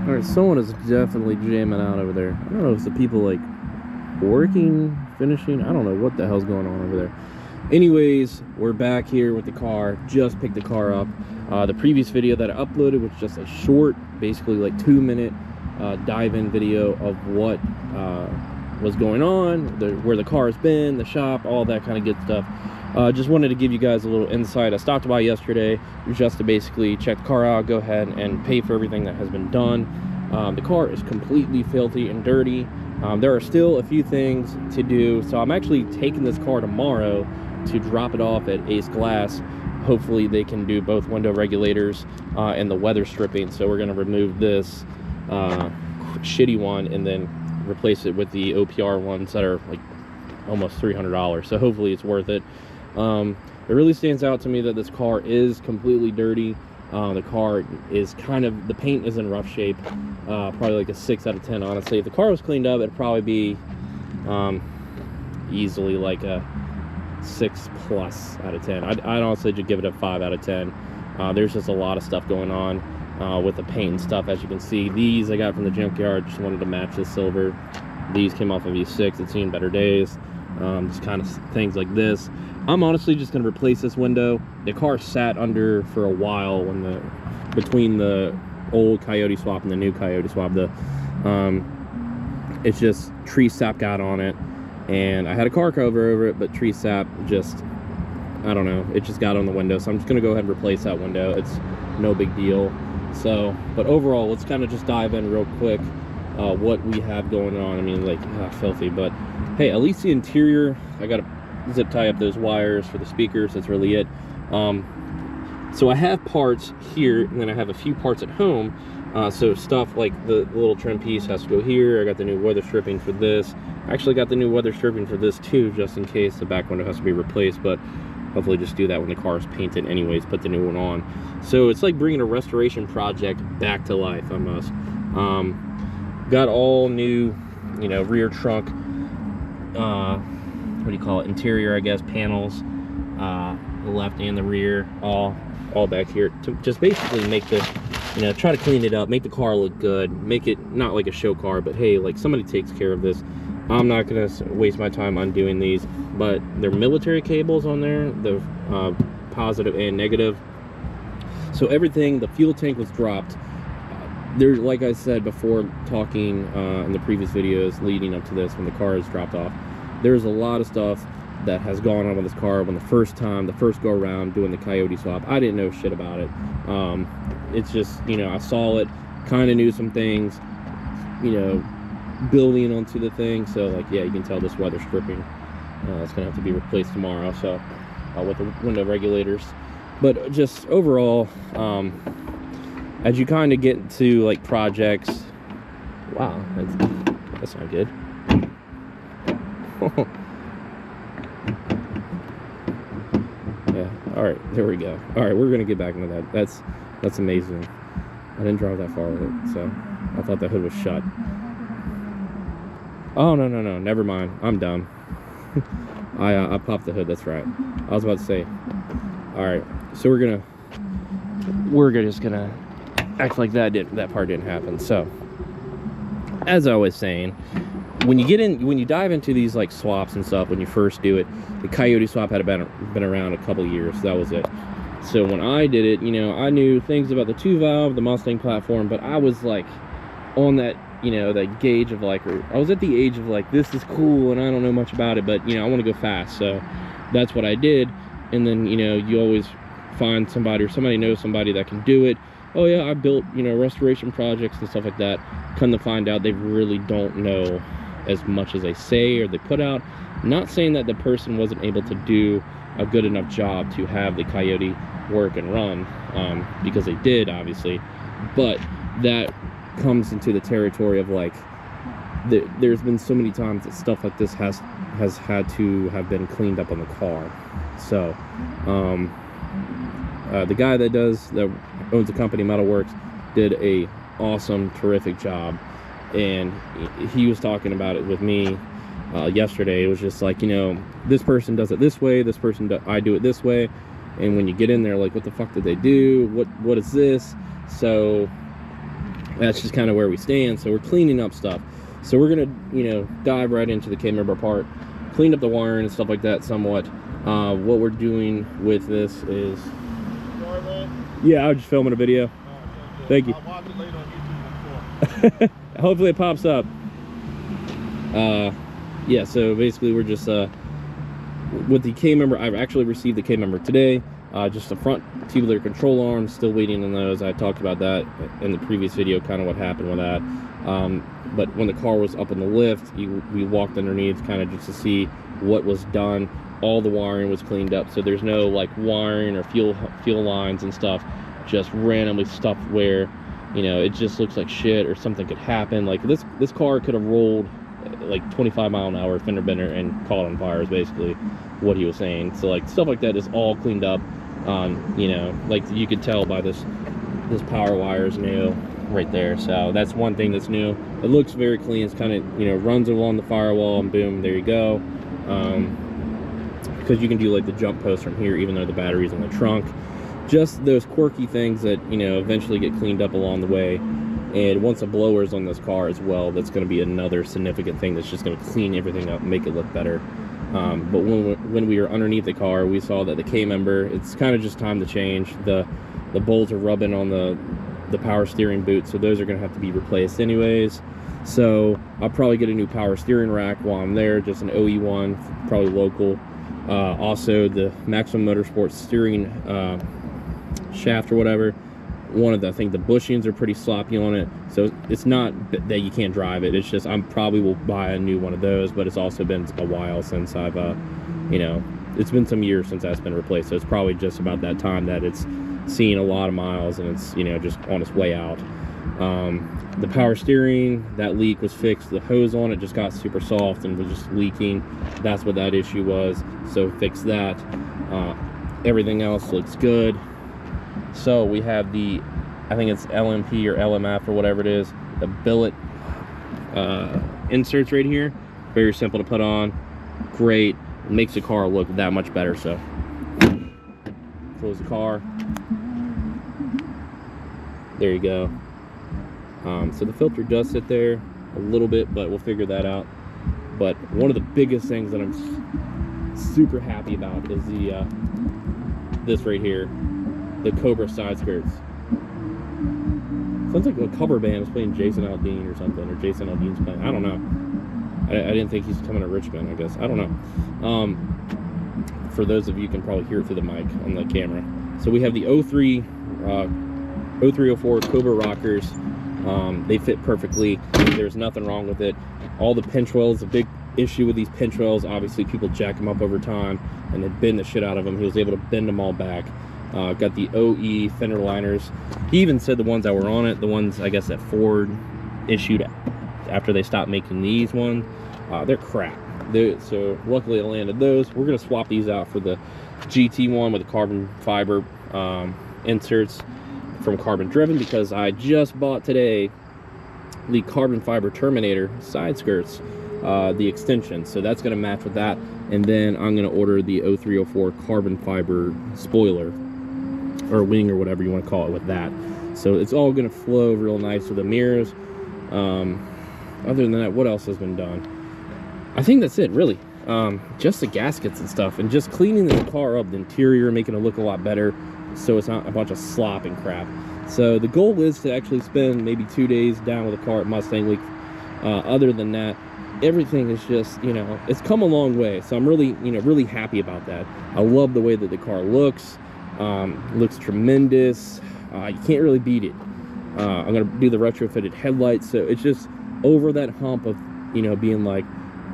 All right, someone is definitely jamming out over there. I don't know if it's the people like working, finishing. I don't know what the hell's going on over there. Anyways, we're back here with the car. Just picked the car up. The previous video that I uploaded was just a short, basically like 2-minute dive-in video of what was going on, where the car has been, the shop, all that kind of good stuff. Just wanted to give you guys a little insight. I stopped by yesterday just to basically check the car out, go ahead and pay for everything that has been done. The car is completely filthy and dirty. There are still a few things to do, so I'm actually taking this car tomorrow to drop it off at Ace Glass. Hopefully they can do both window regulators and the weather stripping. So we're going to remove this shitty one and then replace it with the OPR ones that are like almost $300. So hopefully it's worth it. It really stands out to me that this car is completely dirty. The car is the paint is in rough shape. Probably like a 6 out of 10, honestly. If the car was cleaned up, it'd probably be easily like a 6+ out of 10. I'd honestly just give it a 5 out of 10. There's just a lot of stuff going on with the paint and stuff. As you can see, these I got from the junkyard. Just wanted to match the silver. These came off of E6. It's seen better days. Just kind of things like this. I'm honestly just going to replace this window. The car sat under for a while between the old Coyote swap and the new Coyote swap. It's just tree sap got on it, and I had a car cover over it, but tree sap just, I don't know, it just got on the window. So I'm just going to go ahead and replace that window. It's no big deal. So, but overall, let's kind of just dive in real quick what we have going on. I mean, like, filthy, but hey, at least the interior, I got to zip tie up those wires for the speakers. That's really it. So I have parts here, and then I have a few parts at home. So stuff like the little trim piece has to go here. I got the new weather stripping for this. I actually got the new weather stripping for this too, just in case the back window has to be replaced, but hopefully just do that when the car is painted anyways, put the new one on. So it's like bringing a restoration project back to life almost. Got all new, you know, rear trunk, what do you call it, interior, I guess, panels, the left and the rear, all back here, to just basically make the, you know, try to clean it up, make the car look good, make it not like a show car, but hey, like somebody takes care of this. I'm not gonna waste my time undoing these, but they're military cables on there, the positive and negative. So everything, the fuel tank was dropped. There's, like I said before, talking in the previous videos leading up to this, when the car is dropped off, there's a lot of stuff that has gone on with this car. When the first go around doing the Coyote swap, I didn't know shit about it. It's just, you know, I saw it, kind of knew some things, you know, building onto the thing. So like, yeah, you can tell this weather stripping, it's gonna have to be replaced tomorrow, so with the window regulators. But just overall, as you kind of get to like projects, wow, that's not good. Yeah, all right, there we go. All right, we're gonna get back into that. That's amazing. I didn't drive that far with it, so I thought the hood was shut. Oh, no, never mind, I'm dumb. I popped the hood, that's right. I was about to say, all right, so we're just gonna act like that part didn't happen. So as I was saying, when you dive into these like swaps and stuff, when you first do it, the Coyote swap had been around a couple years. That was it. So when I did it, you know, I knew things about the 2-valve, the Mustang platform, but I was like on that, you know, that gauge of like, I was at the age of like, this is cool and I don't know much about it, but you know, I want to go fast. So that's what I did. And then, you know, you always find somebody, or somebody knows somebody that can do it. Oh yeah, I built, you know, restoration projects and stuff like that. Come to find out, they really don't know as much as they say or they put out. Not saying that the person wasn't able to do a good enough job to have the Coyote work and run, because they did, obviously, but that comes into the territory of like, there's been so many times that stuff like this has had to have been cleaned up on the car. So the guy that owns the company, Metalworks, did a awesome, terrific job, and he was talking about it with me yesterday. It was just like, you know, this person does it this way, this person I do it this way, and when you get in there, like, what the fuck did they do, what is this? So that's just kind of where we stand. So we're cleaning up stuff. So we're gonna, you know, dive right into the K-member part, clean up the wiring and stuff like that somewhat. What we're doing with this is, Sorry, man. yeah, I was just filming a video. Oh, Thank you. I'll watch it later on YouTube. Hopefully it pops up. Yeah, so basically we're just with the K-member. I've actually received the K-member today. Just the front tubular control arms, still waiting on those. I talked about that in the previous video, kind of what happened with that. But when the car was up in the lift, we walked underneath kind of just to see what was done. All the wiring was cleaned up, so there's no like wiring or fuel lines and stuff just randomly stuffed where, you know, it just looks like shit or something could happen. Like this car could have rolled like 25-mile-an-hour fender bender and caught on fire is basically what he was saying. So like stuff like that is all cleaned up. You know, like you could tell by this power wire is new right there. So that's one thing that's new. It looks very clean. It's kind of, you know, runs along the firewall and boom, there you go. Because you can do like the jump post from here even though the battery's in the trunk. Just those quirky things that, you know, eventually get cleaned up along the way. And once a blower's on this car as well, that's going to be another significant thing that's just going to clean everything up and make it look better. But when we were underneath the car, we saw that the K-member, it's kind of just time to change. The bolts are rubbing on the power steering boot, so those are going to have to be replaced anyways. So I'll probably get a new power steering rack while I'm there, just an OE one, probably local. Also the Maximum Motorsports steering shaft or whatever, I think the bushings are pretty sloppy on it, so it's not that you can't drive it, it's just I'm probably will buy a new one of those. But it's also been a while since I've you know, it's been some years since that's been replaced, so it's probably just about that time that it's seen a lot of miles and it's, you know, just on its way out. The power steering, that leak was fixed. The hose on it just got super soft and was just leaking. That's what that issue was, so fix that. Everything else looks good. So we have the, I think it's LMP or LMF or whatever it is, the billet inserts right here. Very simple to put on, great, makes the car look that much better. So close the car, there you go. So the filter does sit there a little bit, but we'll figure that out. But one of the biggest things that I'm super happy about is the this right here, the Cobra side skirts. Sounds like a cover band is playing Jason Aldean or something, or Jason Aldean's playing. I don't know. I didn't think he's coming to Richmond, I guess. I don't know. For those of you can probably hear it through the mic on the camera. So we have the 0304 Cobra rockers. They fit perfectly. There's nothing wrong with it. All the pinch wells, a big issue with these pinch wells, obviously people jack them up over time and they bend the shit out of them. He was able to bend them all back. Got the OE fender liners. He even said the ones that were on it, the ones I guess that Ford issued after they stopped making these ones, they're crap. So luckily I landed those. We're gonna swap these out for the GT one with the carbon fiber inserts from Carbon Driven, because I just bought today the carbon fiber Terminator side skirts, the extension, so that's gonna match with that. And then I'm gonna order the 0304 carbon fiber spoiler or wing or whatever you want to call it with that. So it's all gonna flow real nice with the mirrors. Other than that, what else has been done? I think that's it, really. Just the gaskets and stuff, and just cleaning the car up, the interior, making it look a lot better, so it's not a bunch of slop and crap. So the goal is to actually spend maybe 2 days down with the car at Mustang Week. Other than that, everything is just, you know, it's come a long way. So I'm really, you know, really happy about that. I love the way that the car looks. Looks tremendous. You can't really beat it. I'm gonna do the retrofitted headlights, so it's just over that hump of, you know, being like,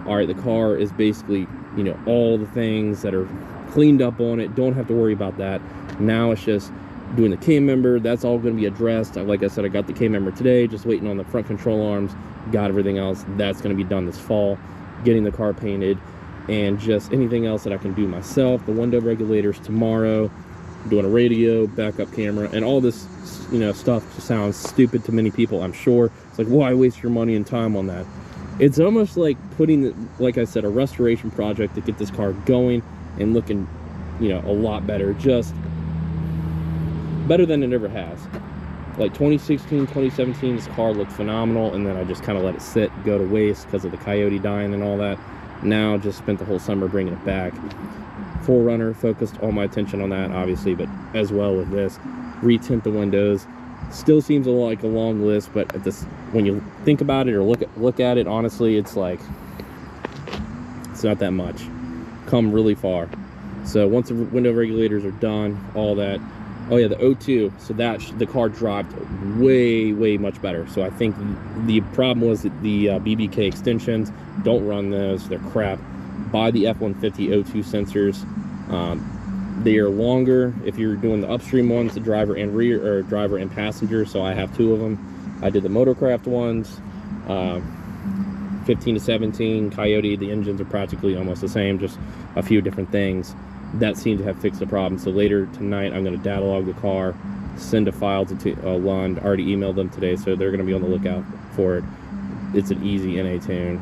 all right, the car is basically, you know, all the things that are cleaned up on it, don't have to worry about that. Now it's just doing the K-member. That's all going to be addressed. Like I said, I got the K-member today, just waiting on the front control arms, got everything else. That's going to be done this fall, getting the car painted, and just anything else that I can do myself. The window regulators tomorrow, doing a radio, backup camera, and all this, you know, stuff sounds stupid to many people, I'm sure. It's like, why waste your money and time on that? It's almost like putting, like I said, a restoration project to get this car going and looking, you know, a lot better, just better than it ever has. Like 2016, 2017, this car looked phenomenal, and then I just kind of let it sit, go to waste because of the coyote dying and all that. Now just spent the whole summer bringing it back. 4Runner, focused all my attention on that, obviously, but as well with this. Retint the windows. Still seems like a long list, but at this, when you think about it or look at it, honestly, it's like, it's not that much. Come really far. So once the window regulators are done, all that. Oh yeah, the O2. So that the car dropped way much better. So I think the problem was that the BBK extensions, don't run those. They're crap. Buy the F-150 O2 sensors. They are longer if you're doing the upstream ones, the driver and rear, or driver and passenger. So I have 2 of them. I did the Motorcraft ones. 15 to 17 Coyote, the engines are practically almost the same, just a few different things. That seemed to have fixed the problem. So later tonight, I'm going to data log the car, send a file to Lund. I already emailed them today, so they're going to be on the lookout for it. It's an easy NA tune.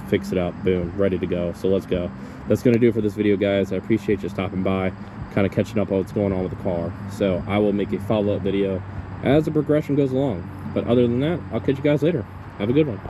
Fix it up, boom, ready to go. So let's go. That's going to do it for this video, guys. I appreciate you stopping by, kind of catching up on what's going on with the car. So I will make a follow-up video as the progression goes along. But other than that, I'll catch you guys later. Have a good one.